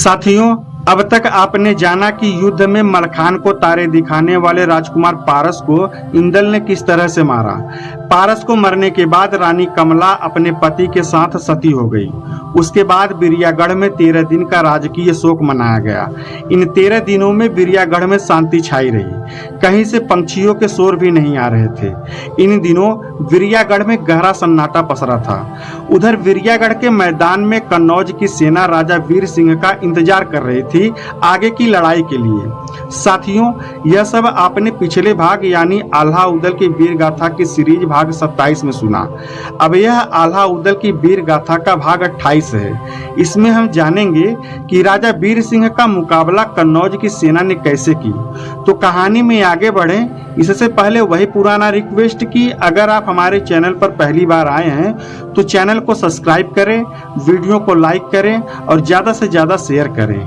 साथियों, अब तक आपने जाना कि युद्ध में मलखान को तारे दिखाने वाले राजकुमार पारस को इंदल ने किस तरह से मारा। पारस को मरने के बाद रानी कमला अपने पति के साथ सती हो गई। उसके बाद बिरियागढ़ में 13 दिन का राजकीय शोक मनाया गया। इन 13 दिनों में बिरियागढ़ में शांति छाई रही, कहीं से पंछियों के शोर भी नहीं आ रहे थे। इन दिनों बिरियागढ़ में गहरा सन्नाटा पसरा था। उधर बिरियागढ़ के मैदान में कन्नौज की सेना राजा वीर सिंह का इंतजार कर रही थी आगे की लड़ाई के लिए। साथियों, यह सब आपने पिछले भाग यानी आल्हा उदल की वीर गाथा की सीरीज भाग 27 में सुना। अब यह आल्हा उदल की वीर गाथा का भाग 28 है। इसमें हम जानेंगे कि राजा वीर सिंह का मुकाबला कन्नौज की सेना ने कैसे की। तो कहानी में आगे बढ़े इससे पहले वही पुराना रिक्वेस्ट कि अगर आप हमारे चैनल पर पहली बार आए हैं तो चैनल को सब्सक्राइब करें, वीडियो को लाइक करें और ज़्यादा से ज़्यादा शेयर करें।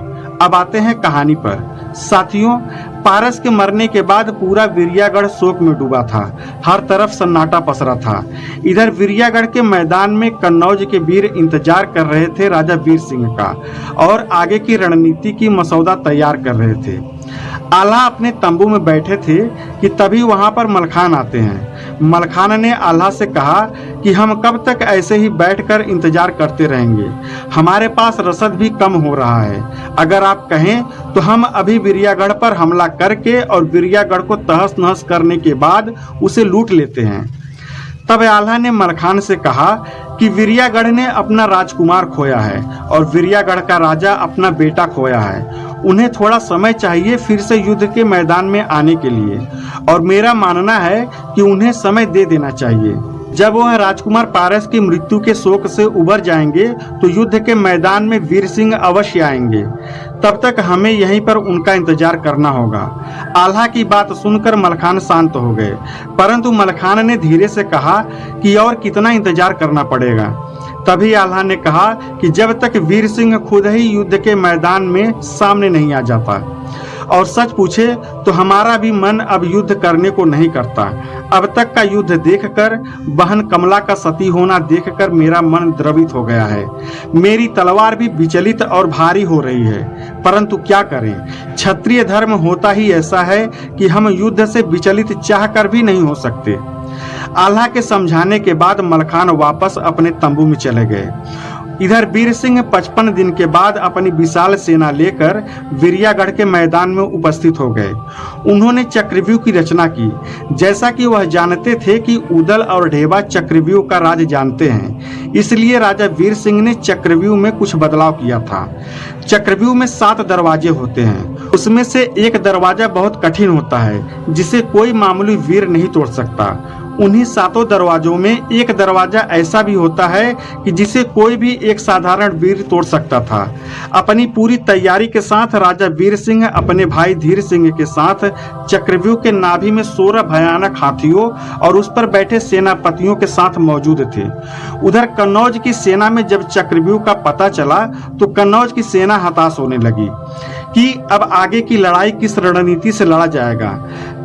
अब आते हैं कहानी पर। साथियों, पारस के मरने के बाद पूरा बिरियागढ़ शोक में डूबा था। हर तरफ सन्नाटा पसरा था। इधर बिरियागढ़ के मैदान में कन्नौज के वीर इंतजार कर रहे थे राजा वीर सिंह का और आगे की रणनीति की मसौदा तैयार कर रहे थे। आल्हा अपने तंबू में बैठे थे कि तभी वहां पर मलखान आते हैं। मलखान ने आल्हा से कहा कि हम कब तक ऐसे ही बैठकर इंतजार करते रहेंगे, हमारे पास रसद भी कम हो रहा है। अगर आप कहें तो हम अभी बिरियागढ़ पर हमला करके और बिरियागढ़ को तहस नहस करने के बाद उसे लूट लेते हैं। तब आल्हा ने मलखान से कहा कि बिरियागढ़ ने अपना राजकुमार खोया है और बिरियागढ़ का राजा अपना बेटा खोया है। उन्हें थोड़ा समय चाहिए फिर से युद्ध के मैदान में आने के लिए और मेरा मानना है कि उन्हें समय दे देना चाहिए। जब वह राजकुमार पारस की मृत्यु के शोक से उबर जाएंगे तो युद्ध के मैदान में वीर सिंह अवश्य आएंगे। तब तक हमें यहीं पर उनका इंतजार करना होगा। आल्हा की बात सुनकर मलखान शांत हो गए, परंतु मलखान ने धीरे से कहा कि और कितना इंतजार करना पड़ेगा। तभी आल्हा ने कहा कि जब तक वीर सिंह खुद ही युद्ध के मैदान में सामने नहीं आ जाता। और सच पूछे तो हमारा भी मन अब युद्ध करने को नहीं करता। अब तक का युद्ध देखकर, बहन कमला का सती होना देखकर मेरा मन द्रवित हो गया है। मेरी तलवार भी विचलित और भारी हो रही है, परंतु क्या करें, क्षत्रिय धर्म होता ही ऐसा है कि हम युद्ध से विचलित चाहकर भी नहीं हो सकते। आल्हा के समझाने के बाद मलखान वापस अपने तंबू में चले गए। इधर वीर सिंह 55 दिन के बाद अपनी विशाल सेना लेकर बिरियागढ़ के मैदान में उपस्थित हो गए। उन्होंने चक्रव्यूह की रचना की। जैसा कि वह जानते थे कि उदल और ढेबा चक्रव्यूह का राज जानते हैं, इसलिए राजा वीर सिंह ने चक्रव्यूह में कुछ बदलाव किया था। चक्रव्यूह में 7 दरवाजे होते हैं। उसमें से एक दरवाजा बहुत कठिन होता है जिसे कोई मामूली वीर नहीं तोड़ सकता। उन्हीं 7 दरवाजों में एक दरवाजा ऐसा भी होता है कि जिसे कोई भी एक साधारण वीर तोड़ सकता था। अपनी पूरी तैयारी के साथ राजा वीर सिंह अपने भाई धीर सिंह के साथ चक्रव्यूह के नाभि में 16 भयानक हाथियों और उस पर बैठे सेनापतियों के साथ मौजूद थे। उधर कन्नौज की सेना में जब चक्रव्यूह का पता चला तो कन्नौज की सेना हताश होने लगी कि अब आगे की लड़ाई किस रणनीति से लड़ा जाएगा।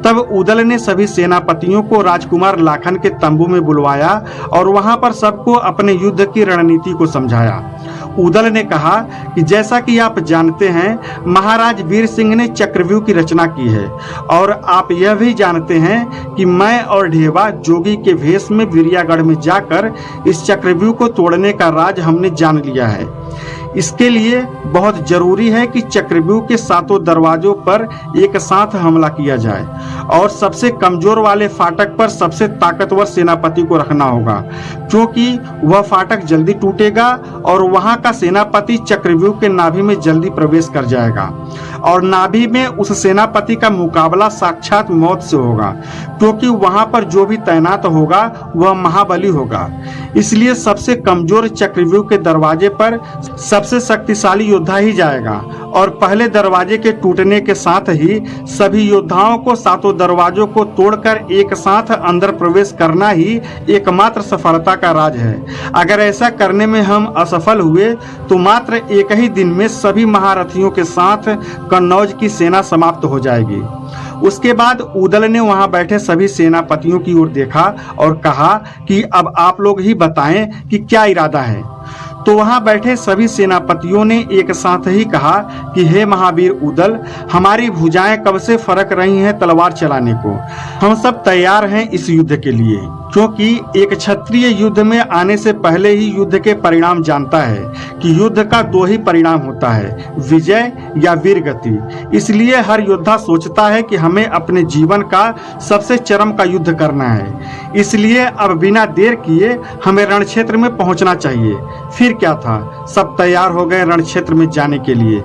तब उदल ने सभी सेनापतियों को राजकुमार लाखन के तंबू में बुलवाया और वहां पर सबको अपने युद्ध की रणनीति को समझाया। उदल ने कहा कि जैसा कि आप जानते हैं, महाराज वीर सिंह ने चक्रव्यूह की रचना की है और आप यह भी जानते हैं कि मैं और ढेबा जोगी के भेष में बिरियागढ़ में जाकर इस चक्रव्यूह को तोड़ने का राज हमने जान लिया है। इसके लिए बहुत जरूरी है कि चक्रव्यूह के 7 दरवाजों पर एक साथ हमला किया जाए और सबसे कमजोर वाले फाटक पर सबसे ताकतवर सेनापति को रखना होगा, क्योंकि वह फाटक जल्दी टूटेगा और वहां का सेनापति चक्रव्यूह के नाभि में जल्दी प्रवेश कर जाएगा और नाभि में उस सेनापति का मुकाबला साक्षात मौत से होगा, क्योंकि वहां पर जो भी तैनात होगा वह महाबली होगा। इसलिए सबसे कमजोर चक्रव्यूह के दरवाजे पर सबसे शक्तिशाली योद्धा ही जाएगा और पहले दरवाजे के टूटने के साथ ही सभी योद्धाओं को 7 दरवाजों को तोड़कर एक साथ अंदर प्रवेश करना ही एकमात्र सफलता का राज है। अगर ऐसा करने में हम असफल हुए तो मात्र एक ही दिन में सभी महारथियों के साथ कन्नौज की सेना समाप्त हो जाएगी। उसके बाद उदल ने वहां बैठे सभी सेनापतियों की ओर देखा और कहा कि अब आप लोग ही बताएं कि क्या इरादा है। तो वहां बैठे सभी सेनापतियों ने एक साथ ही कहा कि हे महावीर उदल, हमारी भुजाएं कब से फरक रही हैं तलवार चलाने को। हम सब तैयार हैं इस युद्ध के लिए, क्योंकि एक क्षत्रिय युद्ध में आने से पहले ही युद्ध के परिणाम जानता है कि युद्ध का दो ही परिणाम होता है, विजय या वीरगति। इसलिए हर योद्धा सोचता है कि हमें अपने जीवन का सबसे चरम का युद्ध करना है। इसलिए अब बिना देर किए हमें रणक्षेत्र में पहुंचना चाहिए। फिर क्या था, सब तैयार हो गए रणक्षेत्र में जाने के लिए।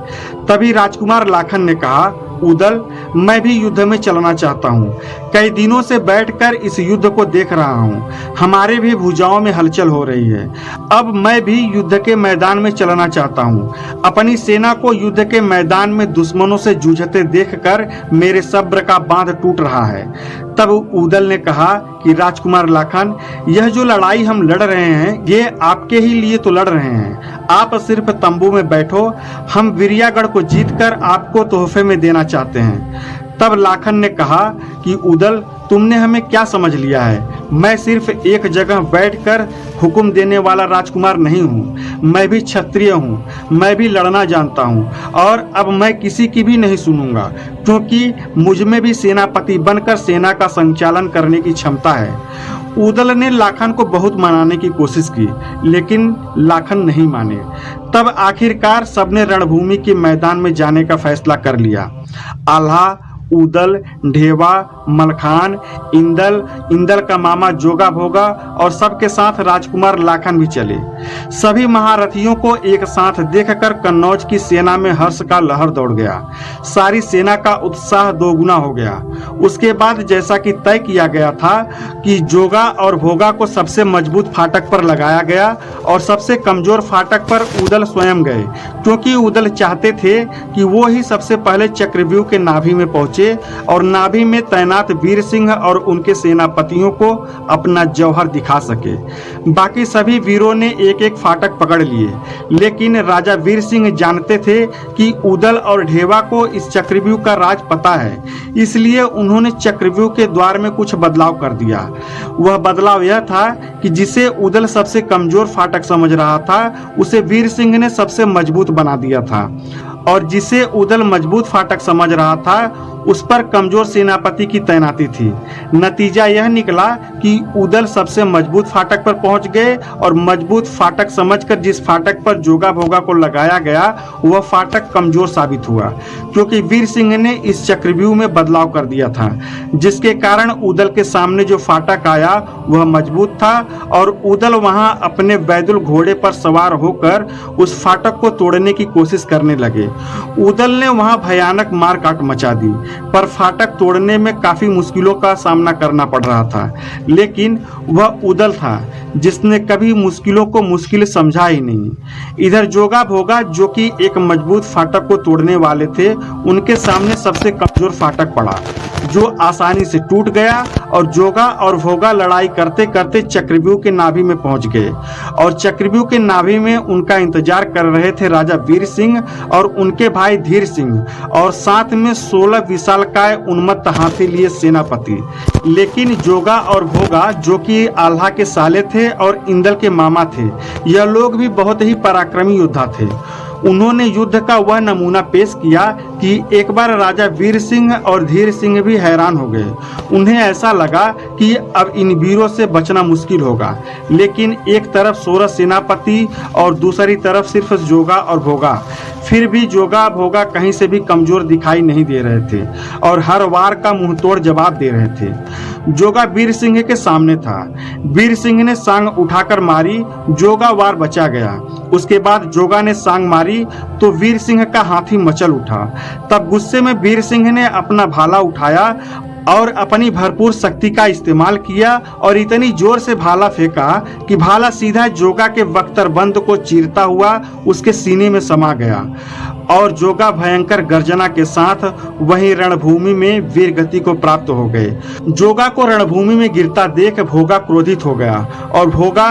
तभी राजकुमार लाखन ने कहा, उदल, मैं भी युद्ध में चलना चाहता हूँ। कई दिनों से बैठकर इस युद्ध को देख रहा हूँ। हमारे भी भुजाओं में हलचल हो रही है। अब मैं भी युद्ध के मैदान में चलना चाहता हूँ। अपनी सेना को युद्ध के मैदान में दुश्मनों से जूझते देखकर मेरे सब्र का बांध टूट रहा है। तब उदल ने कहा कि राजकुमार लाखन, यह जो लड़ाई हम लड़ रहे हैं, ये आपके ही लिए तो लड़ रहे हैं। आप सिर्फ तंबू में बैठो, हम विरियागढ़ को जीतकर आपको तोहफे में देना चाहते हैं। तब लाखन ने कहा कि उदल, तुमने हमें क्या समझ लिया है? मैं सिर्फ एक जगह बैठकर हुक्म देने वाला राजकुमार नहीं हूँ। मैं भी क्षत्रिय हूँ, मैं भी लड़ना जानता हूँ, और अब मैं किसी की भी नहीं सुनूंगा, क्योंकि मुझ में भी सेनापति बनकर सेना का संचालन करने की क्षमता है। उदल ने लाखन को बहुत मनाने की कोशिश की, लेकिन लाखन नहीं माने। तब आखिरकार सबने रणभूमि के मैदान में जाने का फैसला कर लिया। आल्हा, उदल, ढेवा, मलखान, इंदल का मामा जोगा भोगा और सबके साथ राजकुमार लाखन भी चले। सभी महारथियों को एक साथ देखकर कन्नौज की सेना में हर्ष का लहर दौड़ गया। सारी सेना का उत्साह दोगुना हो गया। उसके बाद जैसा कि तय किया गया था कि जोगा और भोगा को सबसे मजबूत फाटक पर लगाया गया और सबसे कमजोर फाटक पर उदल स्वयं गए, क्योंकि उदल चाहते थे कि वो ही सबसे पहले चक्रव्यूह के नाभि में पहुंचे और नाभि में तैनात वीर सिंह और उनके सेनापतियों को अपना जौहर दिखा सके। बाकी सभी वीरों ने एक एक फाटक पकड़ लिए, लेकिन राजा वीर सिंह जानते थे कि उदल और ढेवा को इस चक्रव्यूह का राज पता है। इसलिए उन्होंने चक्रव्यूह के द्वार में कुछ बदलाव कर दिया। वह बदलाव यह था कि जिसे उदल सबसे कमजोर फाटक समझ रहा था, उसे वीर सिंह ने सबसे मजबूत बना दिया था, और जिसे उदल मजबूत फाटक समझ रहा था, उस पर कमजोर सेनापति की तैनाती थी। नतीजा यह निकला कि उदल सबसे मजबूत फाटक पर पहुंच गए और मजबूत फाटक समझकर जिस फाटक पर जोगा भोगा को लगाया गया, वह फाटक कमजोर साबित हुआ, क्योंकि वीर सिंह ने इस चक्रव्यूह में बदलाव कर दिया था, जिसके कारण उदल के सामने जो फाटक आया वह मजबूत था और उदल वहां अपने बैदुल घोड़े पर सवार होकर उस फाटक को तोड़ने की कोशिश करने लगे। उदल ने वहां भयानक मारकाट मचा दी, पर फाटक तोड़ने में काफी मुश्किलों का सामना करना पड़ रहा था। लेकिन वह उदल था जिसने कभी मुश्किलों को मुश्किल समझा ही नहीं। इधर जोगा भोगा, जो कि एक मजबूत फाटक को तोड़ने वाले थे, उनके सामने सबसे कमजोर फाटक पड़ा, जो आसानी से टूट गया, और जोगा और भोगा लड़ाई करते करते चक्रव्यूह के नाभि में पहुंच गए। और चक्रव्यूह के नाभि में उनका इंतजार कर रहे थे राजा वीर सिंह और उनके भाई धीर सिंह, और साथ में 16 विशालकाय उन्मत्त हाथी लिए सेनापति। लेकिन जोगा और भोगा, जो कि आल्हा के साले थे और इंदल के मामा थे, यह लोग भी बहुत ही पराक्रमी योद्धा थे। उन्होंने युद्ध का वह नमूना पेश किया कि एक बार राजा वीर सिंह और धीर सिंह भी हैरान हो गए। उन्हें ऐसा लगा कि अब इन वीरों से बचना मुश्किल होगा, लेकिन एक तरफ 16 सेनापति और दूसरी तरफ सिर्फ जोगा और भोगा। फिर भी जोगा भोगा कहीं से भी कमजोर दिखाई नहीं दे रहे थे और हर वार का मुंहतोड़ जवाब दे रहे थे। जोगा वीर सिंह के सामने था। वीर सिंह ने सांग उठाकर मारी, जोगा वार बचा गया। उसके बाद जोगा ने सांग मारी तो वीर सिंह का हाथी मचल उठा। तब गुस्से में वीर सिंह ने अपना भाला उठाया और अपनी भरपूर शक्ति का इस्तेमाल किया और इतनी जोर से भाला फेंका कि भाला सीधा जोगा के बख्तरबंद को चीरता हुआ उसके सीने में समा गया और जोगा भयंकर गर्जना के साथ वहीं रणभूमि में वीर गति को प्राप्त हो गए। जोगा को रणभूमि में गिरता देख भोगा क्रोधित हो गया और भोगा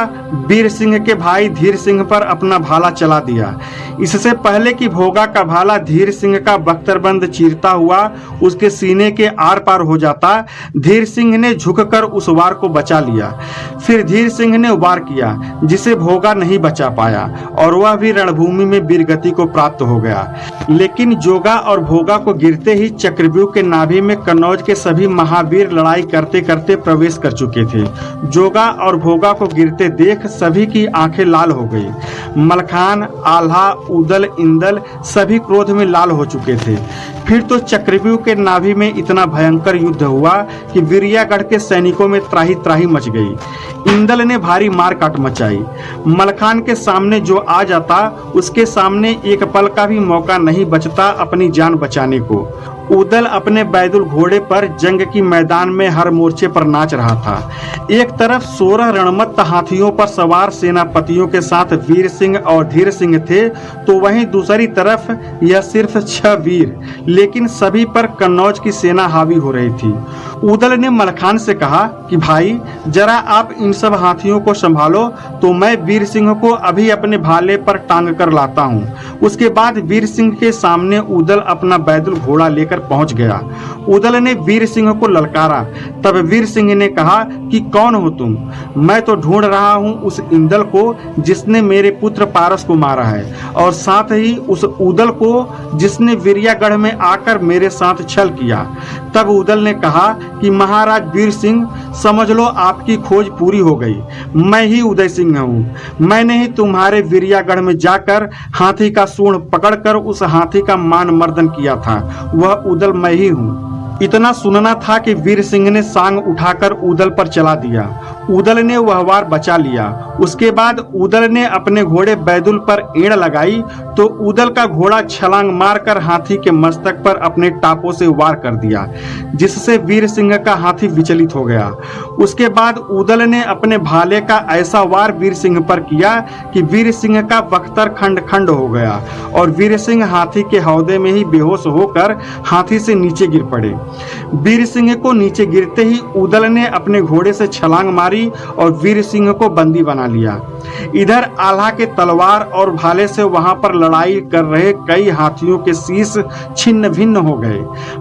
वीर सिंह के भाई धीर सिंह पर अपना भाला चला दिया। इससे पहले कि भोगा का भाला धीर सिंह का बख्तरबंद चीरता हुआ उसके सीने के आर पार हो जाता, धीर सिंह ने झुककर उस वार को बचा लिया। फिर धीर सिंह ने वार किया जिसे भोगा नहीं बचा पाया और वह भी रणभूमि में वीरगति को प्राप्त हो गया। लेकिन जोगा और भोगा को गिरते ही चक्रव्यूह के नाभि में कन्नौज के सभी महावीर लड़ाई करते करते प्रवेश कर चुके थे। जोगा और भोगा को गिरते देख सभी की आंखें लाल हो गई। मलखान, आल्हा, उदल, इंदल सभी क्रोध में लाल हो चुके थे। फिर तो चक्रव्यूह के नाभि में इतना भयंकर युद्ध हुआ कि विरियागढ़ के सैनिकों में त्राही त्राही मच गई। इंदल ने भारी मार काट मचाई। मलखान के सामने जो आ जाता उसके सामने एक पल का भी मौका नहीं बचता अपनी जान बचाने को। उदल अपने बैदुल घोड़े पर जंग की मैदान में हर मोर्चे पर नाच रहा था। एक तरफ 16 रणमत्त हाथियों पर सवार सेनापतियों के साथ वीर सिंह और धीर सिंह थे, तो वहीं दूसरी तरफ यह सिर्फ 6 वीर, लेकिन सभी पर कन्नौज की सेना हावी हो रही थी। उदल ने मलखान से कहा कि भाई जरा आप इन सब हाथियों को संभालो, तो मैं वीर सिंह को अभी अपने भाले पर टांग कर लाता हूँ। उसके बाद वीर सिंह के सामने उदल अपना बैदुल घोड़ा लेकर पहुंच गया। उदल ने वीर सिंह को ललकारा। तब वीर सिंह ने कहा कि कौन हो तुम? मैं तो ढूंढ रहा हूं उस इंदल को जिसने मेरे पुत्र पारस को मारा है, और साथ ही उस उदल को जिसने विरियागढ़ में आकर मेरे साथ छल किया। तब उदल ने कहा कि महाराज वीर सिंह, समझ लो आपकी खोज पूरी हो गई। मैं ही उदय सिंह हूँ। मैंने ही तुम्हारे विरियागढ़ में जाकर हाथी का सूंड पकड़कर उस हाथी का मान मर्दन किया था। वह उदल मैं ही हूँ। इतना सुनना था कि वीर सिंह ने सांग उठाकर उदल पर चला दिया। उदल ने वह वार बचा लिया। उसके बाद उदल ने अपने घोड़े बैदुल पर एड़ लगाई तो उदल का घोड़ा छलांग मारकर हाथी के मस्तक पर अपने टापों से वार कर दिया, जिससे वीर सिंह का हाथी विचलित हो गया। उसके बाद उदल ने अपने भाले का ऐसा वार वीर सिंह पर किया कि वीर सिंह का बख्तर खंड खंड हो गया और वीर सिंह हाथी के हौदे में ही बेहोश होकर हाथी से नीचे गिर पड़े। वीर सिंह को नीचे गिरते ही उदल ने अपने घोड़े से छलांग मारी और वीर सिंह को बंदी बना लिया। इधर आल्हा के तलवार और भाले से वहां पर लड़ाई कर रहे कई हाथियों के शीश छिन्न भिन्न हो गए।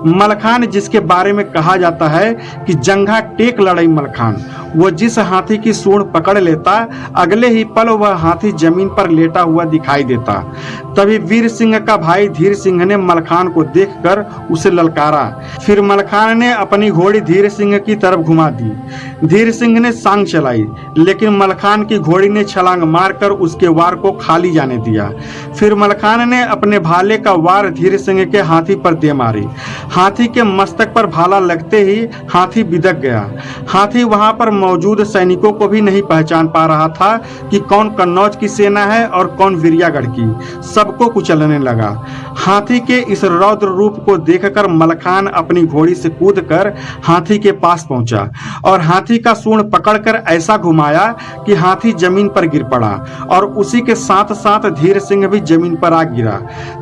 मलखान, जिसके बारे में कहा जाता है कि जंघा टेक लड़ाई मलखान, वो जिस हाथी की सूंड पकड़ लेता अगले ही पल वह हाथी जमीन पर लेटा हुआ दिखाई देता। तभी वीर सिंह का भाई धीर सिंह ने मलखान को देखकर उसे ललकारा। फिर मलखान ने अपनी घोड़ी धीर सिंह की तरफ घुमा दी। धीर सिंह ने सांग चलाई, लेकिन मलखान की घोड़ी ने छलांग मारकर उसके वार को खाली जाने दिया। फिर मलखान ने अपने भाले का वार धीर सिंह के हाथी पर दे मारी। हाथी के मस्तक पर भाला लगते ही हाथी बिदक गया। हाथी वहां पर मौजूद सैनिकों को भी नहीं पहचान पा रहा था कि कौन कन्नौज की सेना है और कौन विरियागढ़ की। सबको कुचलने लगा। हाथी के इस रौद्र रूप को देखकर मलखान अपनी घोड़ी से कूदकर हाथी के पास पहुंचा और हाथी का सूंड पकड़कर ऐसा घुमाया कि हाथी जमीन पर गिर पड़ा और उसी के साथ साथ धीर सिंह भी जमीन पर आ गिरा।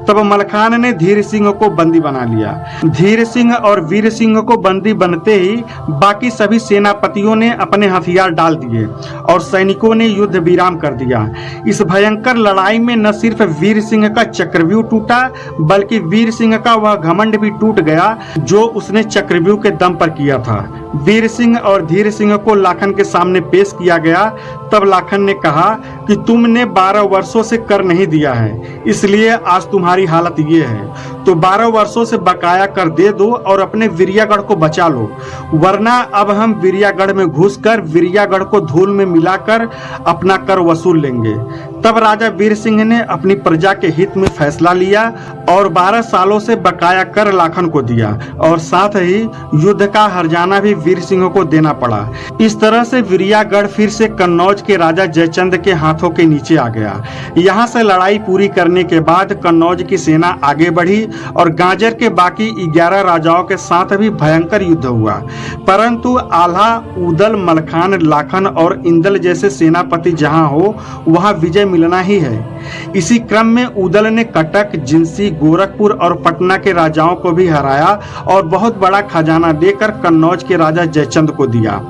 तब मलखान ने धीर सिंह को बंदी बना लिया। धीर सिंह और वीर सिंह को बंदी बनते ही बाकी सभी सेनापतियों ने अपने हथियार डाल दिए और सैनिकों ने युद्ध विराम कर दिया। इस भयंकर लड़ाई में न सिर्फ वीर सिंह का चक्रव्यूह टूटा, बल्कि वीर सिंह का वह घमंड भी टूट गया जो उसने चक्रव्यूह के दम पर किया था। वीर सिंह और धीर सिंह को लाखन के सामने पेश किया गया। तब लाखन ने कहा कि तुमने 12 वर्षों से कर नहीं दिया है, इसलिए आज तुम्हारी हालत ये है। तो 12 वर्षों से बकाया कर दे दो और अपने विरियागढ़ को बचा लो, वरना अब हम विरियागढ़ में घुसकर विरियागढ़ को धूल में मिलाकर अपना कर वसूल लेंगे। तब राजा वीर सिंह ने अपनी प्रजा के हित में फैसला लिया और 12 सालों से बकाया कर लाखन को दिया और साथ ही युद्ध का हर्जाना भी वीर सिंह को देना पड़ा। इस तरह से विरियागढ़ फिर से कन्नौज के राजा जयचंद के हाथों के नीचे आ गया। यहाँ से लड़ाई पूरी करने के बाद कन्नौज की सेना आगे बढ़ी और गाजर के बाकी 11 राजाओं के साथ भी भयंकर युद्ध हुआ, परंतु आल्हा, उदल, मलखान, लाखन और इंदल जैसे सेनापति जहाँ हो वहाँ विजय मिलना ही है। इसी क्रम में उदल ने कटक, जिंसी, गोरखपुर और पटना के राजाओं को भी हराया और बहुत बड़ा खजाना देकर कन्नौज के राजा जयचंद को दिया।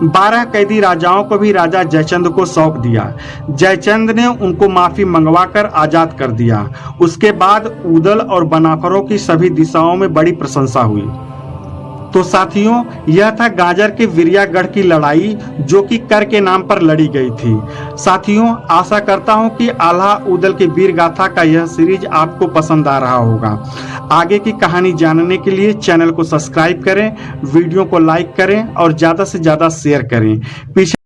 12 कैदी राजाओं को भी राजा जयचंद को सौंप दिया। जयचंद ने उनको माफी मंगवाकर आजाद कर दिया। उसके बाद उदल और बनाफरों की सभी दिशाओं में बड़ी प्रशंसा हुई। तो साथियों, यह था गाजर के विरियागढ़ की लड़ाई, जो कि कर के नाम पर लड़ी गई थी। साथियों, आशा करता हूं कि आल्हा उदल की वीर गाथा का यह सीरीज आपको पसंद आ रहा होगा। आगे की कहानी जानने के लिए चैनल को सब्सक्राइब करें, वीडियो को लाइक करें और ज़्यादा से ज़्यादा शेयर करें। पीछे